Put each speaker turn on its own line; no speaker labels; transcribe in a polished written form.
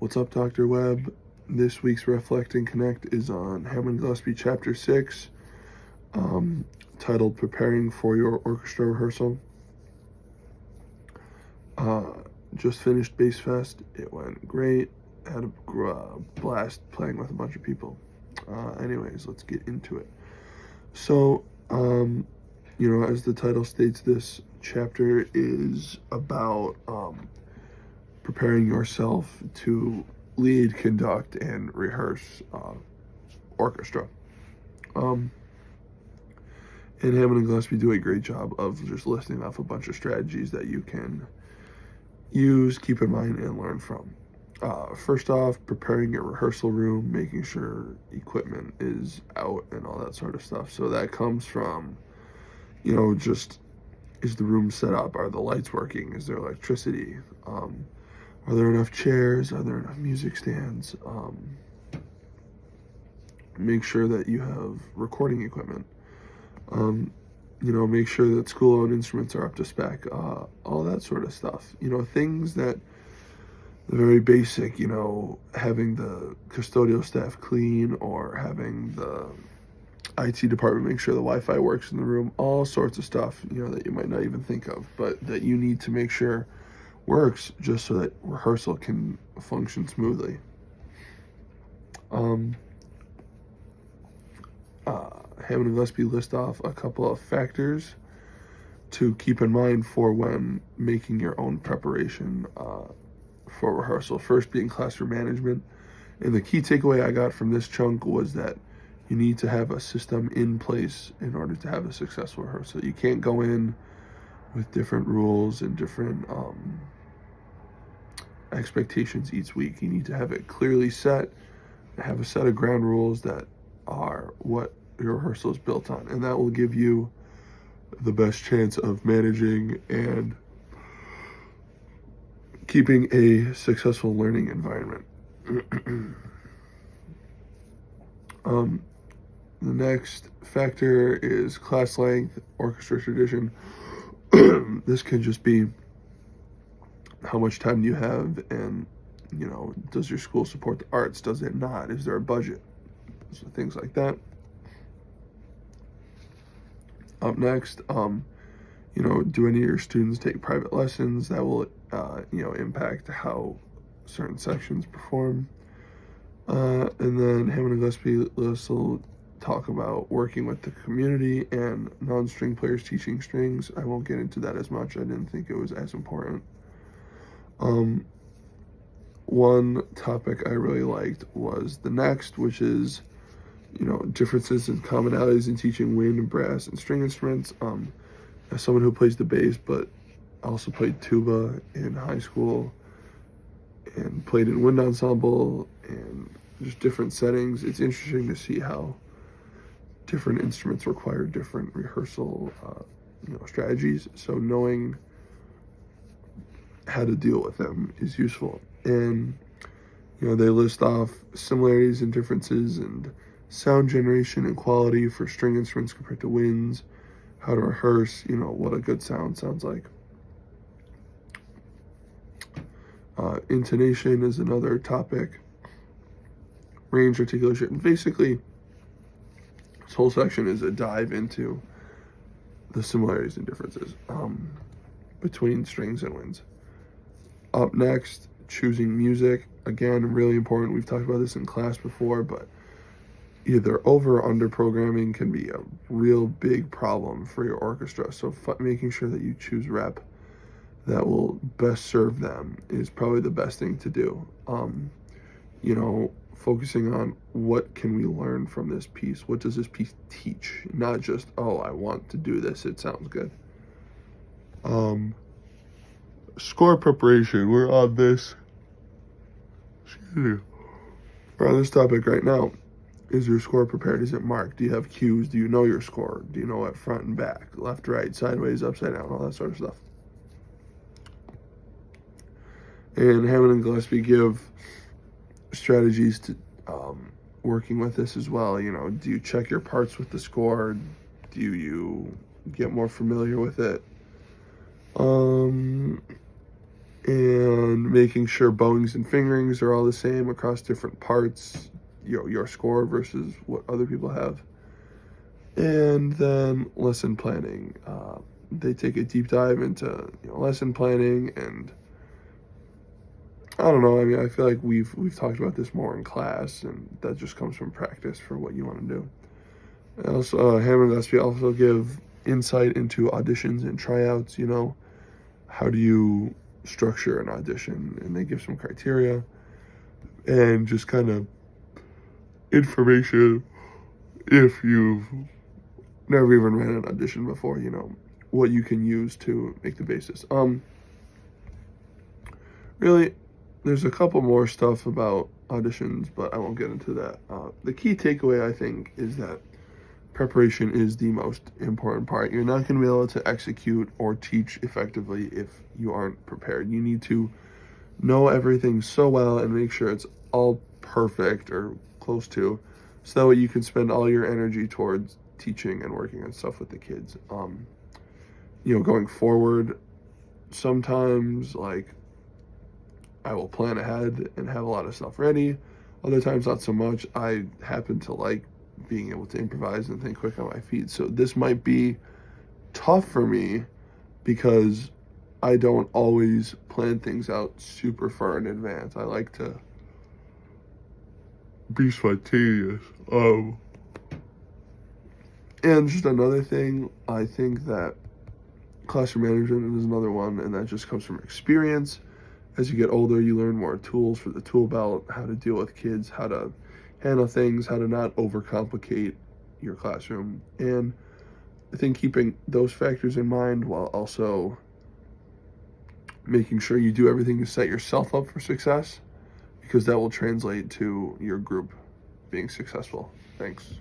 What's up, Dr. Webb? This week's Reflect and Connect is on Hammond Gillespie Chapter 6, um, titled Preparing for Your Orchestra Rehearsal. Just finished Bass Fest. It went great. Had a blast playing with a bunch of people. Anyways, let's get into it. So, as the title states, this chapter is about preparing yourself to lead, conduct, and rehearse orchestra. And Hammond and Gillespie do a great job of just listing off a bunch of strategies that you can use, keep in mind, and learn from. First off, preparing your rehearsal room, making sure equipment is out and all that sort of stuff. So that comes from, just, is the room set up? Are the lights working? Is there electricity? Are there enough chairs? Are there enough music stands? Make sure that you have recording equipment. Make sure that school-owned instruments are up to spec, all that sort of stuff. Things that the very basic, having the custodial staff clean or having the IT department make sure the Wi-Fi works in the room, all sorts of stuff, that you might not even think of, but that you need to make sure works just so that rehearsal can function smoothly. Hammond and Gillespie list off a couple of factors to keep in mind for when making your own preparation for rehearsal. First being classroom management. And the key takeaway I got from this chunk was that you need to have a system in place in order to have a successful rehearsal. You can't go in with different rules and different expectations each week. You need to have it clearly set, have a set of ground rules that are what your rehearsal is built on, and that will give you the best chance of managing and keeping a successful learning environment. The next factor is class length, orchestra tradition. This can just be how much time do you have, and does your school support the arts? Does it not? Is there a budget? So things like that. Up next, do any of your students take private lessons? That will, impact how certain sections perform. And then Hammond and Gillespie will talk about working with the community and non-string players teaching strings. I won't get into that as much. I didn't think it was as important. One topic I really liked was the next, which is, differences and commonalities in teaching wind and brass and string instruments. As someone who plays the bass, but also played tuba in high school and played in wind ensemble and just different settings, it's interesting to see how different instruments require different rehearsal, strategies. So knowing how to deal with them is useful. And, they list off similarities and differences and sound generation and quality for string instruments compared to winds, how to rehearse, what a good sound sounds like. Intonation is another topic. Range, articulation. Basically, this whole section is a dive into the similarities and differences between strings and winds. Up next, choosing music. Again, really important. We've talked about this in class before, but either over or under programming can be a real big problem for your orchestra. So making sure that you choose rep that will best serve them is probably the best thing to do. Focusing on what can we learn from this piece? What does this piece teach? Not just, I want to do this, it sounds good. Score preparation. We're on this topic right now. Is your score prepared? Is it marked? Do you have cues? Do you know your score? Do you know it front and back, left, right, sideways, upside down, all that sort of stuff? And Hammond and Gillespie give strategies to working with this as well. Do you check your parts with the score? Do you get more familiar with it? and making sure bowings and fingerings are all the same across different parts, your score versus what other people have. And then lesson planning. They take a deep dive into lesson planning, and I don't know. I mean, I feel like we've talked about this more in class, and that just comes from practice for what you want to do. And also, Hammond and SP also give insight into auditions and tryouts. How do you structure an audition? And they give some criteria and just kind of information if you've never even ran an audition before, what you can use to make the basis. Really, there's a couple more stuff about auditions, but I won't get into that. The key takeaway, I think, is that preparation is the most important part. You're not going to be able to execute or teach effectively if you aren't prepared. You need to know everything so well and make sure it's all perfect or close to, so that way you can spend all your energy towards teaching and working on stuff with the kids. Going forward, sometimes I will plan ahead and have a lot of stuff ready. Other times, not so much. I happen to like being able to improvise and think quick on my feet. So this might be tough for me because I don't always plan things out super far in advance. I like to be spontaneous. And just another thing, I think that classroom management is another one, and that just comes from experience. As you get older, you learn more tools for the tool belt, how to deal with kids, how to handle things, how to not overcomplicate your classroom. And I think keeping those factors in mind while also making sure you do everything to set yourself up for success, because that will translate to your group being successful. Thanks.